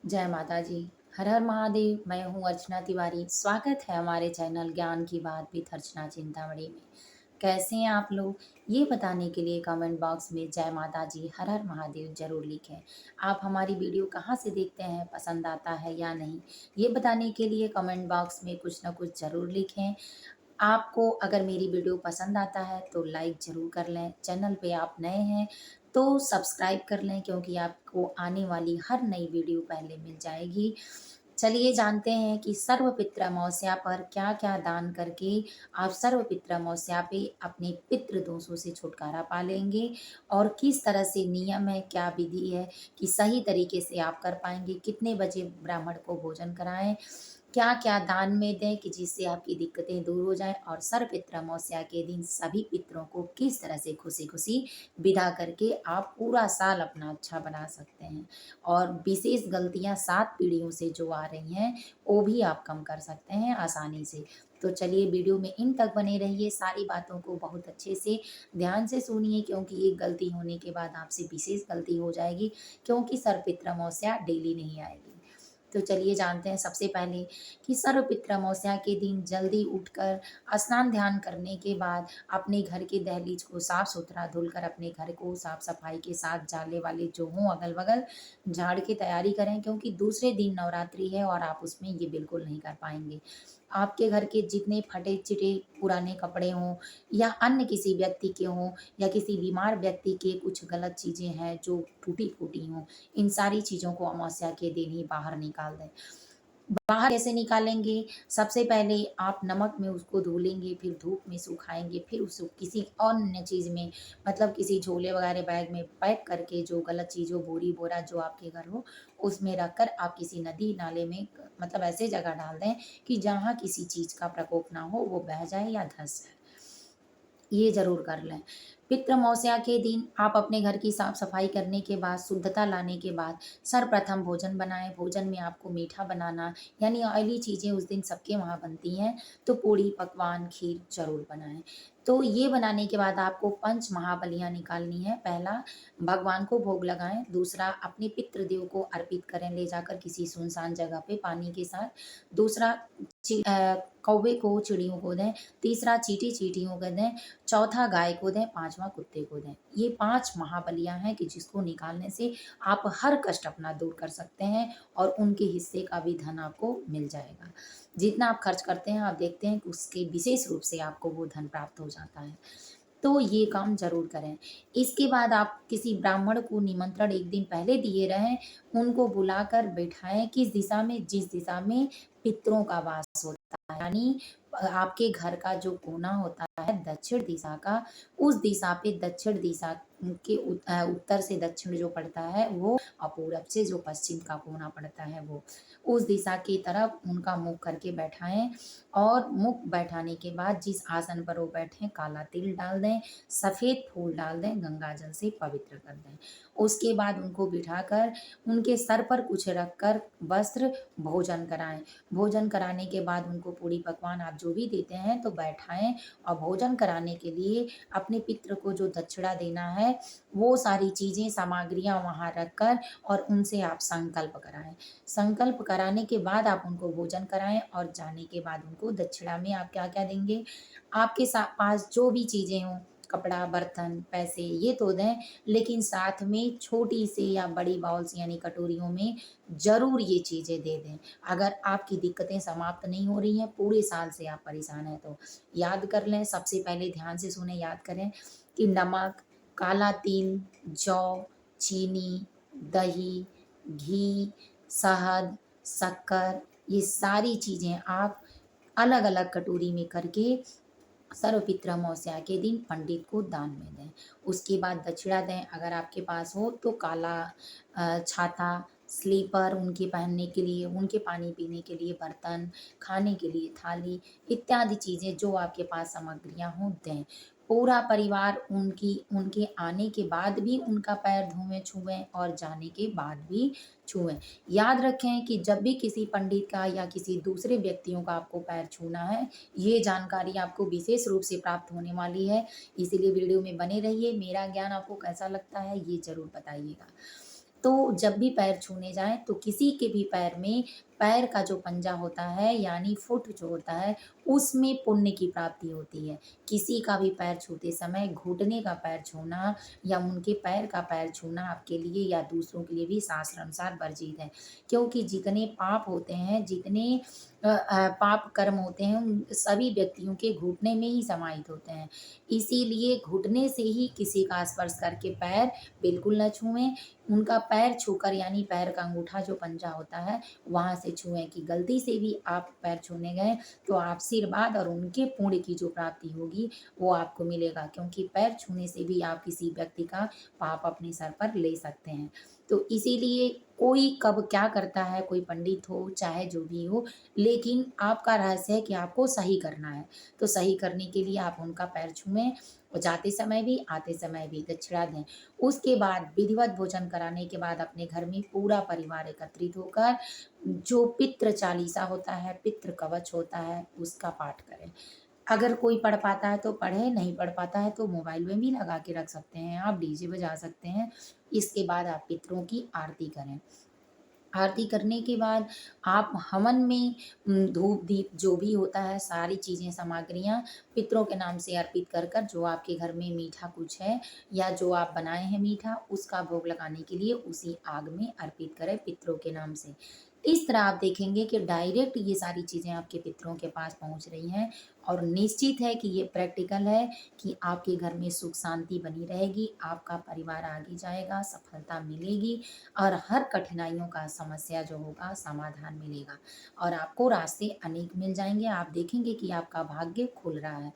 जय माता जी। हर हर महादेव। मैं हूँ अर्चना तिवारी। स्वागत है हमारे चैनल ज्ञान की बात विद अर्चना चिंतामणि में। कैसे हैं आप लोग? ये बताने के लिए कमेंट बॉक्स में जय माता जी हर हर महादेव जरूर लिखें। आप हमारी वीडियो कहाँ से देखते हैं, पसंद आता है या नहीं, ये बताने के लिए कमेंट बॉक्स में कुछ ना कुछ ज़रूर लिखें। आपको अगर मेरी वीडियो पसंद आता है तो लाइक ज़रूर कर लें। चैनल पे आप नए हैं तो सब्सक्राइब कर लें, क्योंकि आपको आने वाली हर नई वीडियो पहले मिल जाएगी। चलिए जानते हैं कि सर्वपित्र अमावस्या पर क्या-क्या दान करके आप सर्वपित्र अमावस्या पे अपने पितृ दोषों से छुटकारा पा लेंगे, और किस तरह से नियम है, क्या विधि है कि सही तरीके से आप कर पाएँगे, कितने बजे ब्राह्मण को भोजन कराएँ, क्या-क्या दान में दें कि जिससे आपकी दिक्कतें दूर हो जाएँ, और सर्वपित्र अमावस्या के दिन सभी पितरों को किस तरह से खुशी-खुशी विदा करके आप पूरा साल अपना अच्छा बना सकते हैं। और विशेष गलतियाँ 7 पीढ़ियों से जो आ रही हैं, वो भी आप कम कर सकते हैं आसानी से। तो चलिए वीडियो में इन तक बने रहिए, सारी बातों को बहुत अच्छे से ध्यान से सुनिए, क्योंकि एक गलती होने के बाद आपसे विशेष गलती हो जाएगी, क्योंकि सर्वपित्र अमावस्या डेली नहीं आएगी। तो चलिए जानते हैं सबसे पहले कि सर्वपित्र अमावस्या के दिन जल्दी उठकर स्नान ध्यान करने के बाद अपने घर के दहलीज को साफ सुथरा धुलकर अपने घर को साफ सफाई के साथ जाले वाले जो हों अगल बगल झाड़ की तैयारी करें, क्योंकि दूसरे दिन नवरात्रि है और आप उसमें ये बिल्कुल नहीं कर पाएंगे। आपके घर के जितने फटे चिटे पुराने कपड़े हों या अन्य किसी व्यक्ति के हों या किसी बीमार व्यक्ति के कुछ गलत चीज़ें हैं जो टूटी फूटी हों, इन सारी चीज़ों को अमावस्या के दिन ही बाहर निकाल दें। बाहर कैसे निकालेंगे? सबसे पहले आप नमक में उसको धुलेंगे, फिर धूप में सुखाएँगे, फिर उसको किसी अन्य चीज़ में, मतलब किसी झोले वगैरह बैग में पैक करके, जो गलत चीज़ हो, बोरी बोरा जो आपके घर हो, उसमें रखकर आप किसी नदी नाले में मतलब ऐसे जगह डाल दें कि जहाँ किसी चीज़ का प्रकोप ना हो, वो बह जाए या धँस जाए। ये ज़रूर कर लें। पितृ अमावस्या के दिन आप अपने घर की साफ-सफाई करने के बाद, शुद्धता लाने के बाद सर्वप्रथम भोजन बनाएँ। भोजन में आपको मीठा बनाना, यानी ऑयली चीज़ें उस दिन सबके वहाँ बनती हैं, तो पूड़ी, पकवान, खीर ज़रूर बनाएँ। तो ये बनाने के बाद आपको पंच महाबलियाँ निकालनी है। पहला भगवान को भोग लगाएँ, दूसरा अपने पितृदेव को अर्पित करें ले जाकर किसी सुनसान जगह पे पानी के साथ। दूसरा कौवे को, चिड़ियों को दें। तीसरा चींटी-चींटियों को दें। चौथा गाय को दें, 5वां कुत्ते को दें। ये 5 महाबलियाँ हैं कि जिसको निकालने से आप हर कष्ट अपना दूर कर सकते हैं, और उनके हिस्से का भी धन आपको मिल जाएगा। जितना आप खर्च करते हैं, आप देखते हैं कि उसके विशेष रूप से आपको वो धन प्राप्त हो जाता है। तो ये काम ज़रूर करें। इसके बाद आप किसी ब्राह्मण को निमंत्रण एक दिन पहले दिए रहें, उनको बुलाकर बैठाएँ किस दिशा में, जिस दिशा में पितरों का वास होता है। यानी आपके घर का जो कोना होता है दक्षिण दिशा का, उस दिशा पे दक्षिण दिशा के उत्तर से दक्षिण जो पड़ता है वो, और पूरब से जो पश्चिम का कोना पड़ता है वो, उस दिशा की तरफ उनका मुख करके बैठाएँ। और मुख बैठाने के बाद जिस आसन पर वो बैठे काला तिल डाल दें, सफ़ेद फूल डाल दें, गंगा जल से पवित्र कर दें। उसके बाद उनको बिठाकर उनके सर पर कुछ रखकर वस्त्र भोजन कराएँ। भोजन कराने के बाद उनको पूड़ी पकवान आप जो भी देते हैं तो बैठाएँ, और भोजन कराने के लिए अपने पितृ को जो दक्षिणा देना है, वो सारी चीज़ें सामग्रियाँ वहाँ रखकर और उनसे आप संकल्प कराएँ। संकल्प कराने के बाद आप उनको भोजन कराएँ, और जाने के बाद उनको दक्षिणा में आप क्या-क्या देंगे, आपके पास जो भी चीज़ें हों, कपड़ा, बर्तन, पैसे ये तो दें, लेकिन साथ में छोटी सी या बड़ी बाउल्स यानी कटोरियों में ज़रूर ये चीज़ें दे दें। अगर आपकी दिक्कतें समाप्त नहीं हो रही हैं, पूरे साल से आप परेशान हैं तो याद कर लें। सबसे पहले ध्यान से सुनें, याद करें कि नमक, काला तिल, जौ, चीनी, दही, घी, शहद, शक्कर, ये सारी चीज़ें आप अलग-अलग कटोरी में करके सर्वपितृ अमावस्या के दिन पंडित को दान में दें। उसके बाद दक्षिणा दें, अगर आपके पास हो तो काला छाता, स्लीपर उनके पहनने के लिए, उनके पानी पीने के लिए बर्तन, खाने के लिए थाली इत्यादि चीज़ें जो आपके पास सामग्रियाँ हों दें। पूरा परिवार उनकी उनके आने के बाद भी उनका पैर धोएँ, छुएँ, और जाने के बाद भी छुएँ। याद रखें कि जब भी किसी पंडित का या किसी दूसरे व्यक्तियों का आपको पैर छूना है, ये जानकारी आपको विशेष रूप से प्राप्त होने वाली है, इसीलिए वीडियो में बने रहिए। मेरा ज्ञान आपको कैसा लगता है ये ज़रूर बताइएगा। तो जब भी पैर छूने जाएँ तो किसी के भी पैर में पैर का जो पंजा होता है यानी फुट जो होता है उसमें पुण्य की प्राप्ति होती है। किसी का भी पैर छूते समय घुटने का पैर छूना या उनके पैर का पैर छूना आपके लिए या दूसरों के लिए भी शास्त्र अनुसार वर्जित है। क्योंकि जितने पाप होते हैं, जितने पाप कर्म होते हैं उन सभी व्यक्तियों के घुटने में ही समाहित होते हैं। इसीलिए घुटने से ही किसी का स्पर्श करके पैर बिल्कुल न छुएँ। उनका पैर छूकर यानी पैर का अंगूठा जो पंजा होता है वहाँ से छुएँ कि गलती से भी आप पैर छूने गए तो आशीर्वाद और उनके पुण्य की जो प्राप्ति होगी वो आपको मिलेगा, क्योंकि पैर छूने से भी आप किसी व्यक्ति का पाप अपने सर पर ले सकते हैं। तो इसीलिए कोई कब क्या करता है, कोई पंडित हो चाहे जो भी हो, लेकिन आपका रहस्य है कि आपको सही करना है। तो सही करने के लिए आप उनका पैर छुएँ और जाते समय भी, आते समय भी दक्षिणा दें। उसके बाद विधिवत भोजन कराने के बाद अपने घर में पूरा परिवार एकत्रित होकर जो पितृ चालीसा होता है, पितृ कवच होता है, उसका पाठ करें। अगर कोई पढ़ पाता है तो पढ़े, नहीं पढ़ पाता है तो मोबाइल में भी लगा के रख सकते हैं, आप डीजे बजा सकते हैं। इसके बाद आप पितरों की आरती करें। आरती करने के बाद आप हवन में धूप दीप जो भी होता है सारी चीज़ें सामग्रियाँ पितरों के नाम से अर्पित कर कर जो आपके घर में मीठा कुछ है या जो आप बनाए हैं मीठा उसका भोग लगाने के लिए उसी आग में अर्पित करें पितरों के नाम से। इस तरह आप देखेंगे कि डायरेक्ट ये सारी चीज़ें आपके पितरों के पास पहुँच रही हैं और निश्चित है कि ये प्रैक्टिकल है कि आपके घर में सुख शांति बनी रहेगी, आपका परिवार आगे जाएगा, सफलता मिलेगी और हर कठिनाइयों का समस्या जो होगा समाधान मिलेगा और आपको रास्ते अनेक मिल जाएँगे। आप देखेंगे कि आपका भाग्य खुल रहा है।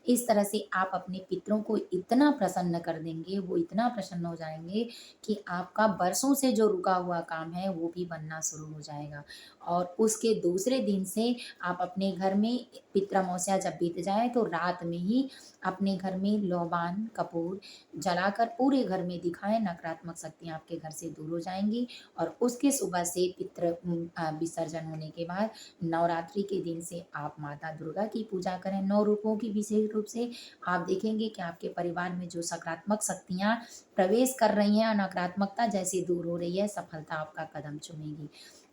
इस तरह से आप अपने पितरों को इतना प्रसन्न कर देंगे, वो इतना प्रसन्न हो जाएँगे कि आपका बरसों से जो रुका हुआ काम है वो भी बनना शुरू हो जाएगा। और उसके दूसरे दिन से आप अपने घर में पितृअमावस्या जब बीत जाए तो रात में ही अपने घर में लोबान कपूर जलाकर पूरे घर में दिखाएँ, नकारात्मक शक्तियाँ आपके घर से दूर हो जाएँगी और उसके सुबह से विसर्जन होने के बाद नवरात्रि के दिन से आप माता दुर्गा की पूजा करें, 9 रूपों की विशेष रूप से। आप देखेंगे कि आपके परिवार में जो सकारात्मक शक्तियाँ प्रवेश कर रही हैं, नकारात्मकता जैसे दूर हो रही है, सफलता आपका कदम चूमेगी।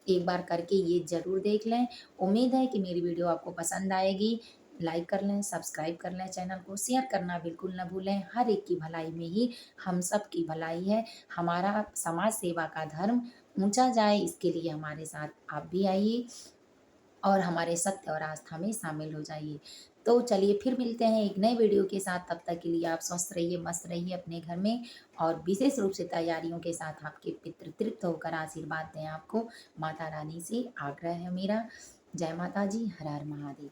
एक बार करके ये ज़रूर देख लें। उम्मीद है कि मेरी वीडियो आपको पसंद आएगी। लाइक कर लें, सब्सक्राइब कर लें चैनल को, शेयर करना बिल्कुल ना भूलें। हर एक की भलाई में ही हम सब की भलाई है। हमारा समाज सेवा का धर्म ऊँचा जाए इसके लिए हमारे साथ आप भी आइए और हमारे सत्य और आस्था में शामिल हो जाइए। तो चलिए फिर मिलते हैं एक नए वीडियो के साथ, तब तक के लिए आप स्वस्थ रहिए, मस्त रहिए अपने घर में और विशेष रूप से तैयारियों के साथ आपके पितृ तृप्त होकर आशीर्वाद दें आपको। माता रानी से आग्रह है मेरा। जय माता जी, हर हर महादेव।